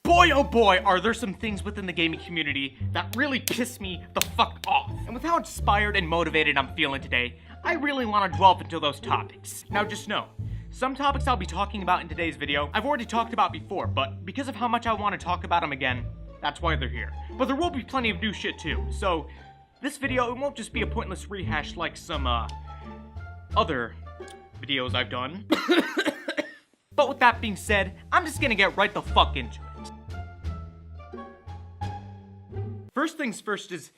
Boy, oh boy, are there some things within the gaming community that really piss me the fuck off. And with how inspired and motivated I'm feeling today, I really want to delve into those topics. Now just know, some topics I'll be talking about in today's video, I've already talked about before, but because of how much I want to talk about them again, that's why they're here. But there will be plenty of new shit too, so this video, it won't just be a pointless rehash like some, other videos I've done. But with that being said, I'm just gonna get right the fuck into it. First things first is,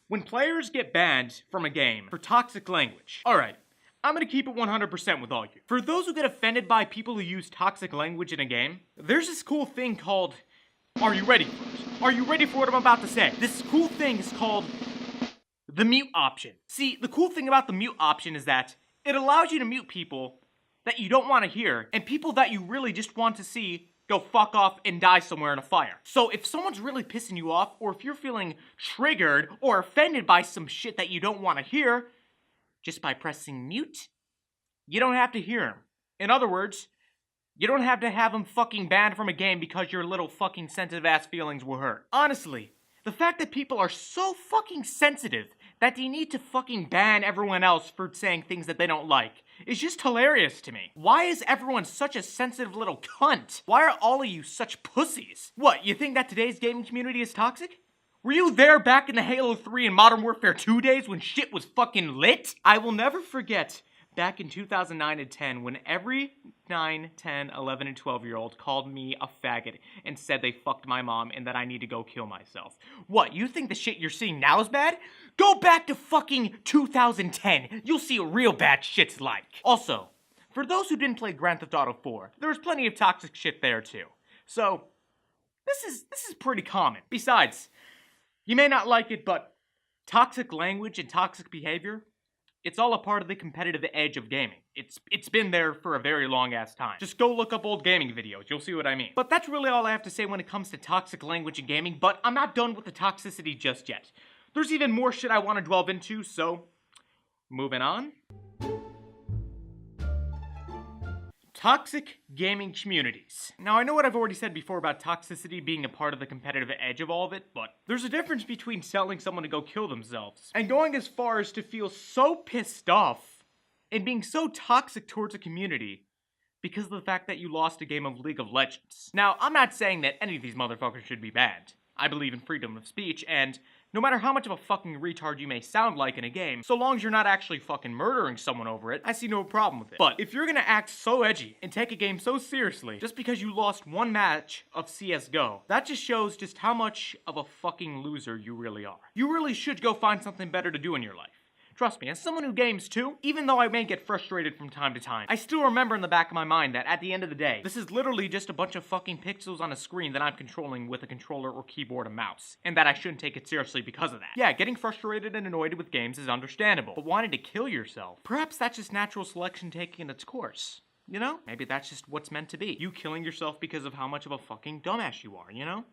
when players get banned from a game for toxic language. Alright, I'm gonna keep it 100% with all you. For those who get offended by people who use toxic language in a game, there's this cool thing called, are you ready for it? Are you ready for what I'm about to say? This cool thing is called the mute option. See, the cool thing about the mute option is that it allows you to mute people that you don't want to hear, and people that you really just want to see go fuck off and die somewhere in a fire. So if someone's really pissing you off, or if you're feeling triggered or offended by some shit that you don't want to hear, just by pressing mute, you don't have to hear them. In other words, you don't have to have them fucking banned from a game because your little fucking sensitive ass feelings were hurt. Honestly, the fact that people are so fucking sensitive that they need to fucking ban everyone else for saying things that they don't like is just hilarious to me. Why is everyone such a sensitive little cunt? Why are all of you such pussies? What, you think that today's gaming community is toxic? Were you there back in the Halo 3 and Modern Warfare 2 days when shit was fucking lit? I will never forget back in 2009 and 10 when every 9, 10, 11, and 12-year-old called me a faggot and said they fucked my mom and that I need to go kill myself. What, you think the shit you're seeing now is bad? Go back to fucking 2010. You'll see what real bad shit's like. Also, for those who didn't play Grand Theft Auto 4, there was plenty of toxic shit there too. So, this is pretty common. Besides, you may not like it, but toxic language and toxic behavior, it's all a part of the competitive edge of gaming. It's been there for a very long ass time. Just go look up old gaming videos, you'll see what I mean. But that's really all I have to say when it comes to toxic language in gaming, but I'm not done with the toxicity just yet. There's even more shit I want to delve into, so moving on. Toxic gaming communities. Now, I know what I've already said before about toxicity being a part of the competitive edge of all of it, but there's a difference between telling someone to go kill themselves and going as far as to feel so pissed off and being so toxic towards a community because of the fact that you lost a game of League of Legends. Now, I'm not saying that any of these motherfuckers should be banned. I believe in freedom of speech, and no matter how much of a fucking retard you may sound like in a game, so long as you're not actually fucking murdering someone over it, I see no problem with it. But if you're gonna act so edgy and take a game so seriously just because you lost one match of CSGO, that just shows just how much of a fucking loser you really are. You really should go find something better to do in your life. Trust me, as someone who games too, even though I may get frustrated from time to time, I still remember in the back of my mind that at the end of the day, this is literally just a bunch of fucking pixels on a screen that I'm controlling with a controller or keyboard and mouse, and that I shouldn't take it seriously because of that. Yeah, getting frustrated and annoyed with games is understandable, but wanting to kill yourself, perhaps that's just natural selection taking its course. You know? Maybe that's just what's meant to be. You killing yourself because of how much of a fucking dumbass you are, you know?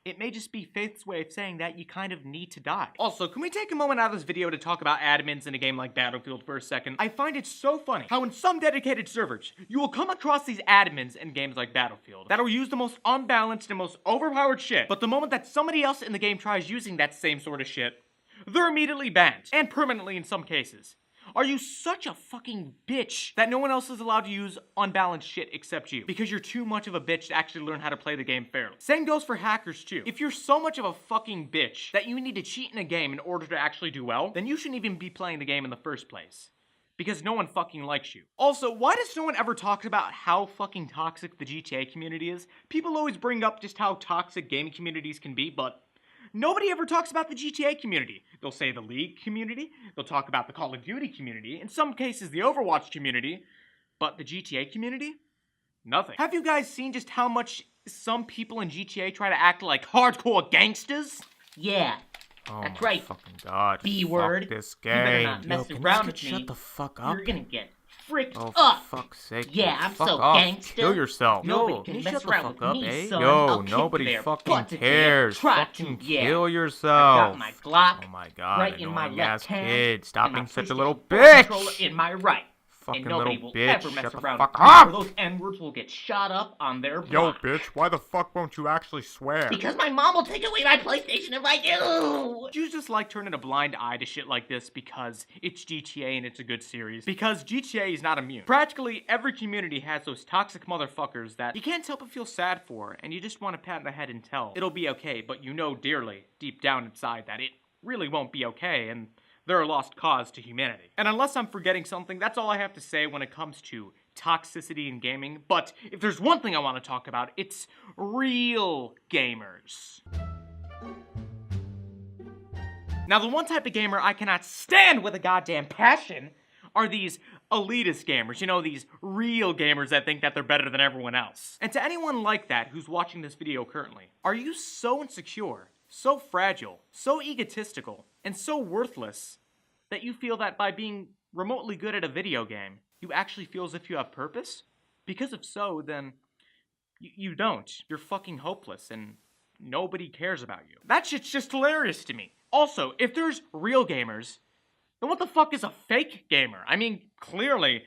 It may just be Faith's way of saying that you kind of need to die. Also, can we take a moment out of this video to talk about admins in a game like Battlefield for a second? I find it so funny how in some dedicated servers, you will come across these admins in games like Battlefield that'll use the most unbalanced and most overpowered shit, but the moment that somebody else in the game tries using that same sort of shit, they're immediately banned, and permanently in some cases. Are you such a fucking bitch that no one else is allowed to use unbalanced shit except you? Because you're too much of a bitch to actually learn how to play the game fairly. Same goes for hackers too. If you're so much of a fucking bitch that you need to cheat in a game in order to actually do well, then you shouldn't even be playing the game in the first place. Because no one fucking likes you. Also, why does no one ever talk about how fucking toxic the GTA community is? People always bring up just how toxic gaming communities can be, but nobody ever talks about the GTA community. They'll say the League community, they'll talk about the Call of Duty community, in some cases the Overwatch community, but the GTA community? Nothing. Have you guys seen just how much some people in GTA try to act like hardcore gangsters? Yeah, that's right. Fucking God. B-word. Fuck this You better game. not mess Yo, can around you with me. shut the fuck up? You're gonna get fricked Oh, up. for fuck's sake. Yeah, yo, I'm fuck so off. gangster. Kill yourself. Nobody Yo, can you mess shut the around fuck with up, me, eh? son. Yo, I'll kick nobody their fucking butts if they cares. try Fucking to, yeah. kill I yourself. got my Glock Oh my God, right in my annoying left ass hand, kid. Stop and my being such a PlayStation little 4 controller bitch. in my right. and nobody will ever mess around with up! or those N-words will get shot up on their Yo, block. bitch, why the fuck won't you actually swear? Because my mom will take away my PlayStation if I do! You just like turning a blind eye to shit like this because it's GTA and it's a good series. Because GTA is not immune. Practically every community has those toxic motherfuckers that you can't help but feel sad for, and you just want to pat on the head and tell it'll be okay, but you know dearly, deep down inside, that it really won't be okay, and they're a lost cause to humanity. And unless I'm forgetting something, that's all I have to say when it comes to toxicity in gaming. But if there's one thing I want to talk about, it's real gamers. Now, the one type of gamer I cannot stand with a goddamn passion are these elitist gamers. You know, these real gamers that think that they're better than everyone else. And to anyone like that who's watching this video currently, are you so insecure, so fragile, so egotistical, and so worthless that you feel that by being remotely good at a video game, you actually feel as if you have purpose? Because if so, then you don't. You're fucking hopeless and nobody cares about you. That shit's just hilarious to me. Also, if there's real gamers, then what the fuck is a fake gamer? I mean, clearly,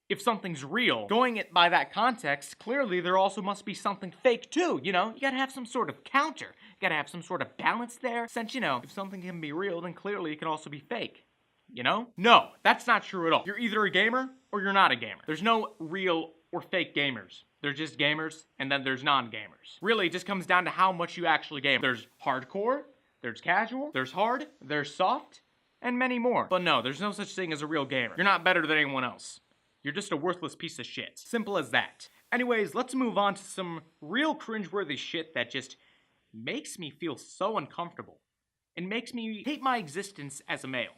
if something's real, going it by that context, clearly there also must be something fake too, you know? You gotta have some sort of counter. You gotta have some sort of balance there, since, you know, if something can be real, then clearly it can also be fake. You know? No, that's not true at all. You're either a gamer or you're not a gamer. There's no real or fake gamers. They're just gamers, and then there's non-gamers. Really, it just comes down to how much you actually game. There's hardcore, there's casual, there's hard, there's soft, and many more. But no, there's no such thing as a real gamer. You're not better than anyone else. You're just a worthless piece of shit. Simple as that. Anyways, let's move on to some real cringeworthy shit that just makes me feel so uncomfortable and makes me hate my existence as a male.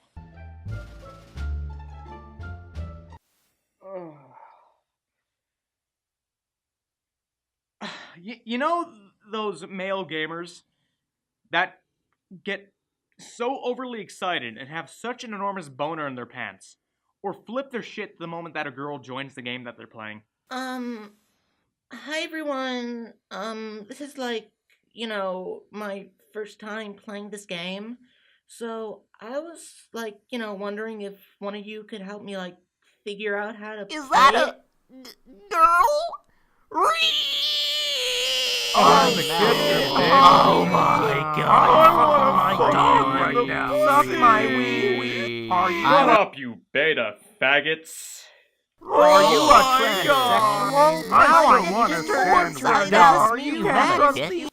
You know those male gamers that get so overly excited and have such an enormous boner in their pants, or flip their shit the moment that a girl joins the game that they're playing? Hi everyone. This is like, my first time playing this game. So I was like, wondering if one of you could help me like figure out how to Is play that it. a girl? Oh, the kid. Oh my god. Oh, God. right now. Suck my wee. Are you Shut up, you beta faggots. Are you a God. transsexual? I Now don't I wanna just stand turned right upside now. down. Are you You had trust it. me?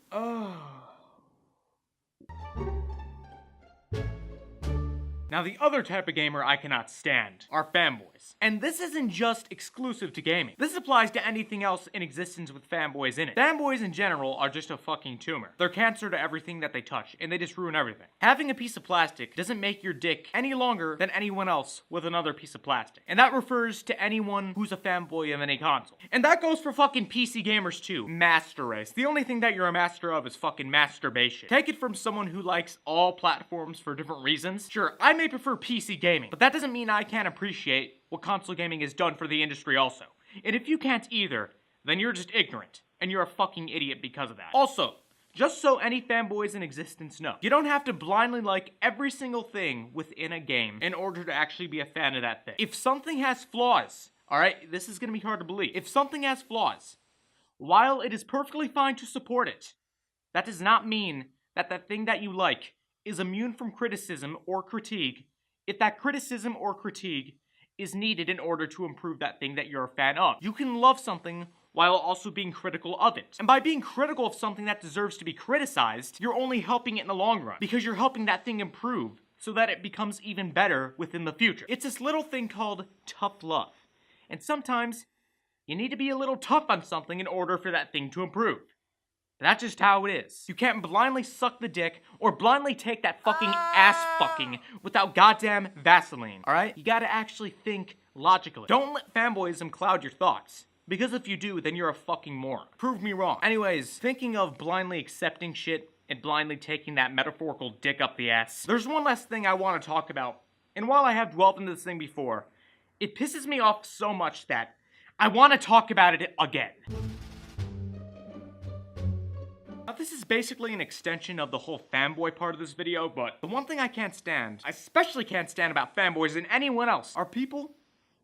Now, the other type of gamer I cannot stand are fanboys. And this isn't just exclusive to gaming. This applies to anything else in existence with fanboys in it. Fanboys in general are just a fucking tumor. They're cancer to everything that they touch, and they just ruin everything. Having a piece of plastic doesn't make your dick any longer than anyone else with another piece of plastic. And that refers to anyone who's a fanboy of any console. And that goes for fucking PC gamers too. Master race. The only thing that you're a master of is fucking masturbation. Take it from someone who likes all platforms for different reasons. Sure, I may prefer PC gaming, but that doesn't mean I can't appreciate what console gaming has done for the industry also. And if you can't either, then you're just ignorant, and you're a fucking idiot because of that. Also, just so any fanboys in existence know, you don't have to blindly like every single thing within a game in order to actually be a fan of that thing. If something has flaws, alright, this is gonna be hard to believe. If something has flaws, while it is perfectly fine to support it, that does not mean that that thing that you like is immune from criticism or critique if that criticism or critique is needed in order to improve that thing that you're a fan of. You can love something while also being critical of it. And by being critical of something that deserves to be criticized, you're only helping it in the long run, because you're helping that thing improve so that it becomes even better within the future. It's this little thing called tough love. And sometimes you need to be a little tough on something in order for that thing to improve. That's just how it is. You can't blindly suck the dick or blindly take that fucking ass fucking without goddamn Vaseline, alright? You gotta actually think logically. Don't let fanboyism cloud your thoughts, because if you do, then you're a fucking moron. Prove me wrong. Anyways, thinking of blindly accepting shit and blindly taking that metaphorical dick up the ass, there's one last thing I want to talk about, and while I have dwelt into this thing before, it pisses me off so much that I want to talk about it again. Now, this is basically an extension of the whole fanboy part of this video, but the one thing I can't stand, I especially can't stand about fanboys and anyone else, are people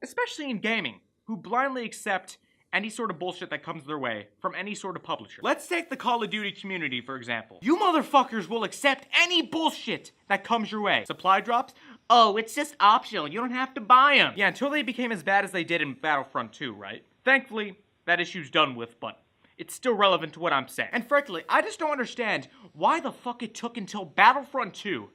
especially in gaming, who blindly accept any sort of bullshit that comes their way from any sort of publisher. Let's take the Call of Duty community, for example. You motherfuckers will accept any bullshit that comes your way. Supply drops? Oh, it's just optional. You don't have to buy them. Yeah, until they became as bad as they did in Battlefront 2, right? Thankfully, that issue's done with, but it's still relevant to what I'm saying. And frankly, I just don't understand why the fuck it took until Battlefront 2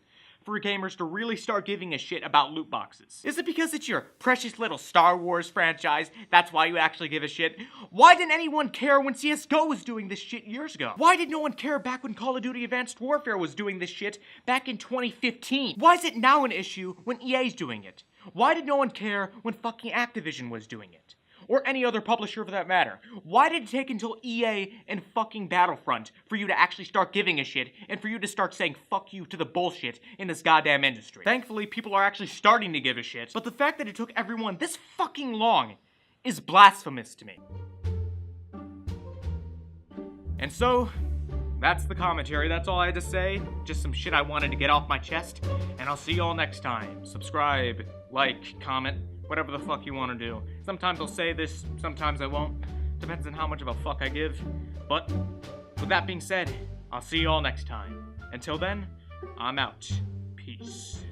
for gamers to really start giving a shit about loot boxes. Is it because it's your precious little Star Wars franchise? That's why you actually give a shit? Why didn't anyone care when CSGO was doing this shit years ago? Why did no one care back when Call of Duty Advanced Warfare was doing this shit back in 2015? Why is it now an issue when EA's doing it? Why did no one care when fucking Activision was doing it? Or any other publisher for that matter. Why did it take until EA and fucking Battlefront for you to actually start giving a shit and for you to start saying fuck you to the bullshit in this goddamn industry? Thankfully, people are actually starting to give a shit, but the fact that it took everyone this fucking long is blasphemous to me. And so, that's the commentary. That's all I had to say. Just some shit I wanted to get off my chest. And I'll see y'all next time. Subscribe, like, comment, whatever the fuck you want to do. Sometimes I'll say this, sometimes I won't. Depends on how much of a fuck I give. But, with that being said, I'll see you all next time. Until then, I'm out. Peace.